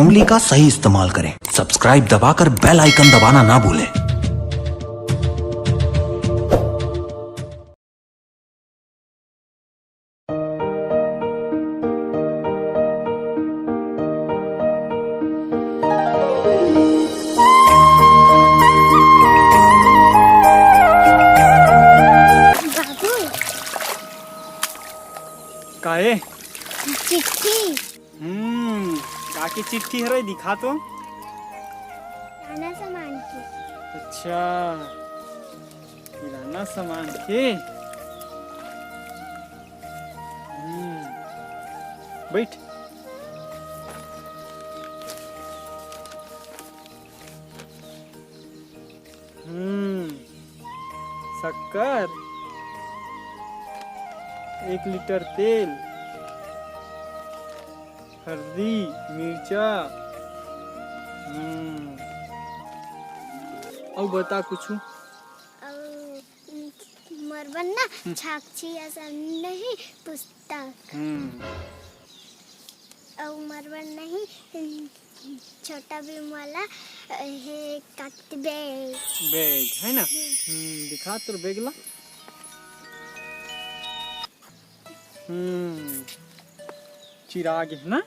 उंगली का सही इस्तेमाल करें। सब्सक्राइब दबाकर बेल आइकन दबाना ना भूलें। काहे? चिट्ठी। काकी चिट्ठी है रे, दिखा तो। किराना सामान की। अच्छा, किराना सामान की। बैठ। शक्कर, 1 लीटर तेल, हल्दी, मिर्चा। और बता कुछ। मरबन ना छाक्षी ऐसा नहीं पुस्तक। और मरबन नहीं छोटा भीम वाला है बैग। बैग है ना? दिखा तो बैग ला। चिराग है ना?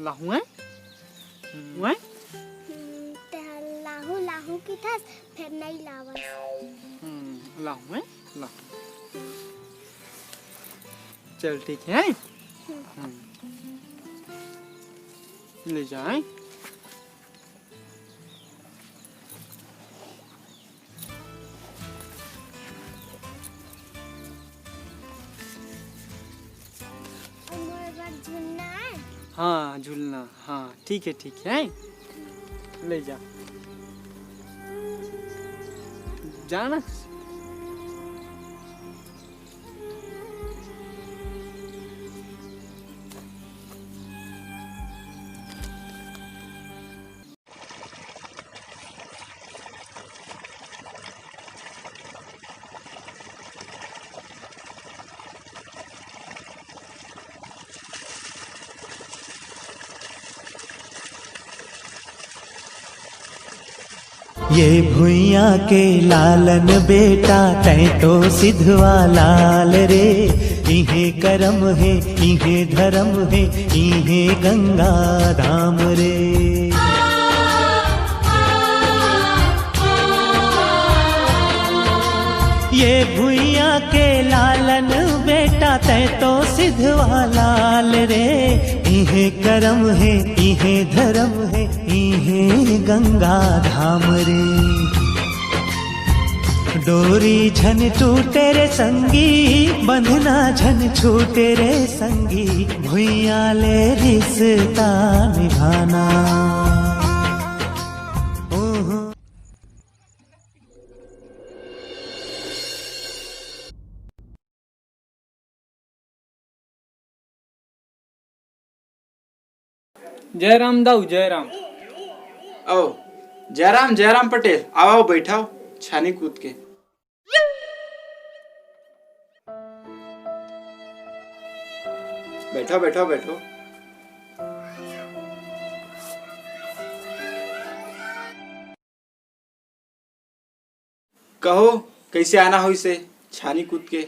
लाहू है? लाहू लाहू की था, फिर नहीं लावा। लाहू है? लाहू। चल ठीक है। ले जाए। झूलना है। हाँ झूलना, हाँ ठीक है। ले जा जाना। ये भुइया के लालन बेटा तै तो सिधवा लाल रे। इहे करम है, इहे धर्म है, इहे गंगा धाम रे। ये भुइया के लालन बेटा तै तो सिधवा लाल रे। इहे करम है, इहे धर्म है, इहे गंगा धाम रे। डोरी झन टूटे रे संगी, बंधना झन छूटे रे संगी। भुइया ले रिश्ता निभाना। जयराम दाऊ, जयराम। ओ जयराम पटेल, आओ बैठाओ छानी कूद के। बैठो। कहो कैसे आना हो इसे छानी कूद के?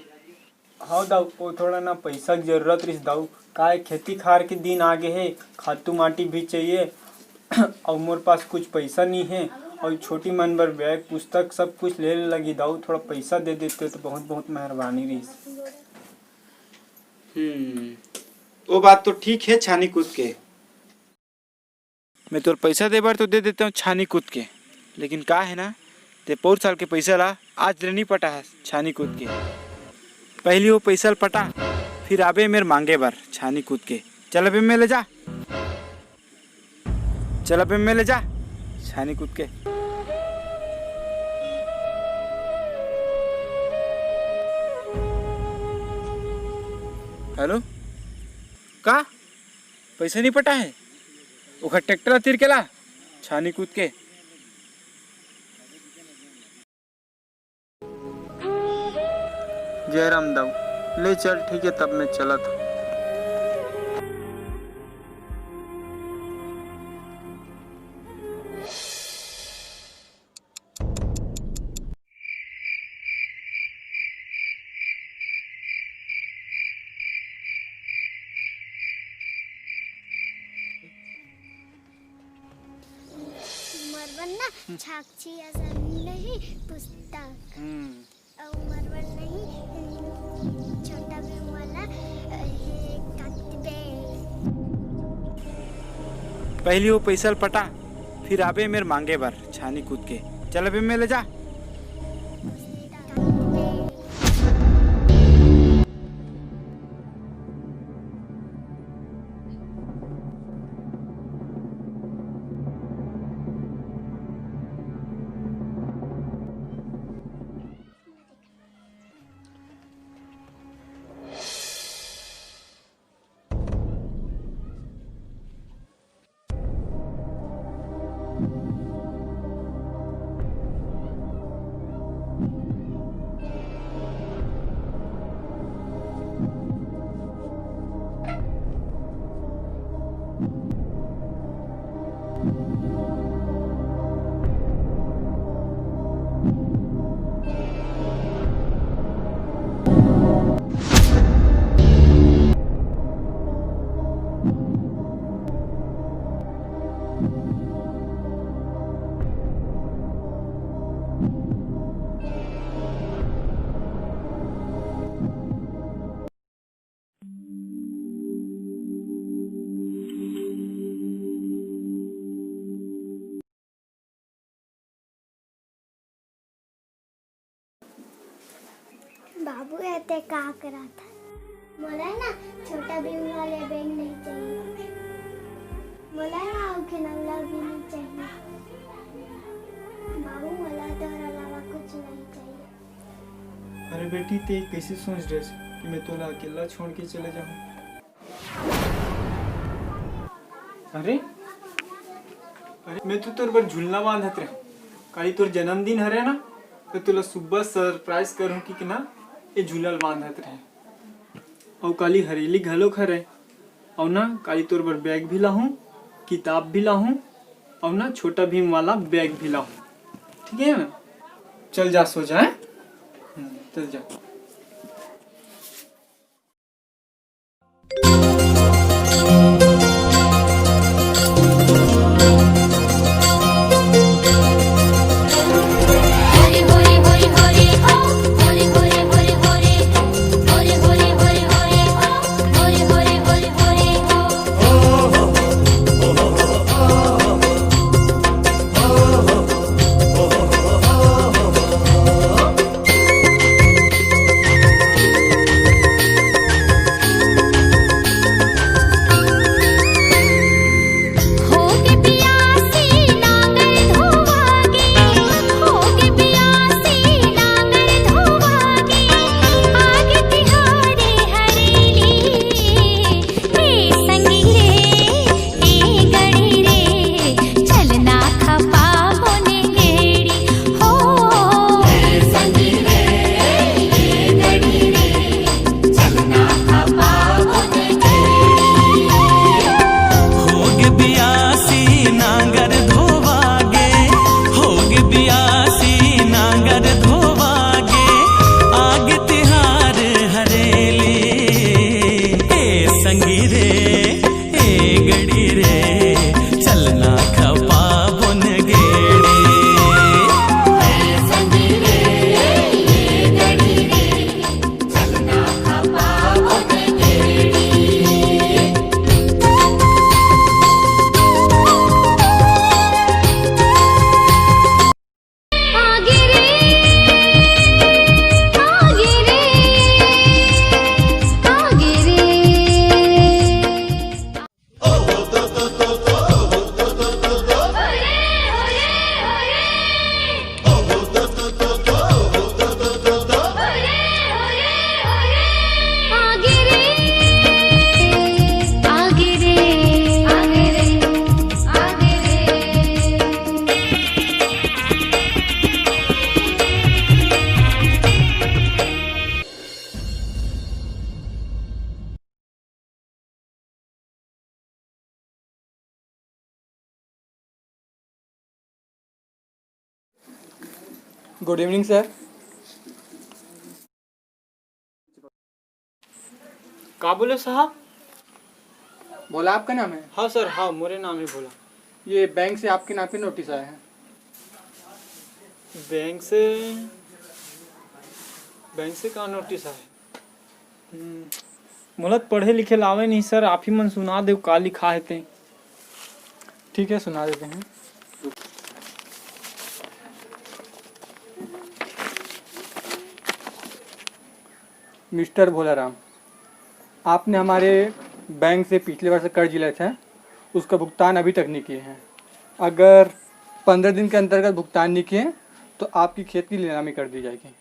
हाँ दाऊ, वो थोड़ा ना पैसा की जरूरत रही दाऊ। काय खेती खार के दिन आगे है, खातू माटी भी चाहिए। और मोर पास कुछ पैसा नहीं है। और छोटी मन बर बैग पुस्तक सब कुछ ले लगी दाऊ। थोड़ा पैसा दे देते तो बहुत मेहरबानी रही। वो बात तो ठीक है छानी कूद के। मैं तो पैसा दे बार तो दे देता हूँ छानी कूद के। लेकिन का है ना, ते पौर साल के पैसा ला आज नहीं पटा है छानी कूद के। पहली वो पैसा पटा, फिर आबे मेरे मांगे बार छानी कूद के। चल अबे में ले जा, छानी कूद के। हेलो, का पैसा नहीं पटा है? वो ट्रैक्टर तीर के ला छानी कूद के। जयराम दाऊ ले चल, ठीक है तब मैं चला था। ना साक्षी असन नहीं पुस्तक उमर वर नहीं छोटा भीम वाला हे कतबे। पहली वो पैसा पटा फिर आबे मेरे मांगे बर छानी कूद के। चल अबे में ले जा। बाबू ऐसे का करा था बोला ना छोटा भीम वाले बैग नहीं चाहिए बोला ना आँखें नंगा भी नहीं चाहिए बाबू मला तो अलावा कुछ नहीं चाहिए। अरे बेटी ते कैसे सोच रहे कि मैं तोला अकेला छोड़ के चले जाऊं? अरे मैं तो तोर पर झूलना बांधत रहे काली तोर जन्मदिन हरे ना तो तुला सुबह सरप्राइज करूं कि ना ये झूलल बांधत रहे और काली हरेली घलो खरे और ना काली तोर पर बैग भी लाहूं किताब भी लाहूं और ना छोटा भीम वाला बैग भी लाहूं। ठीक है ना? चल जा सो जाए। चल जा। Good evening sir. का बोले साहब? बोला आपका नाम है? हाँ सर, हाँ मेरे नाम ही बोला। ये बैंक से आपके नाम पे नोटिस आया है। बैंक से का नोटिस आए? मोला तो पढ़े लिखे लावे नहीं सर, आप ही मन सुना दे का लिखा है ते। ठीक है, सुना देते हैं। मिस्टर भोलाराम, आपने हमारे बैंक से पिछले वर्ष कर्ज लिया था, उसका भुगतान अभी तक नहीं किए हैं। अगर 15 दिन के अंतर्गत भुगतान नहीं किए तो आपकी खेत की नीलामी कर दी जाएगी।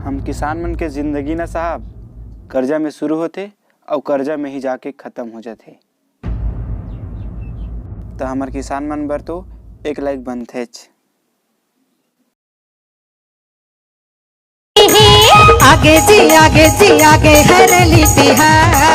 हम किसान मन के जिंदगी ना साहब कर्जा में शुरू होते और कर्जा में ही जाके खत्म हो जाते। तो हमार किसान मन बर तो एक लाइक बनथेच। आगे जी आगे हर लिट्टी है।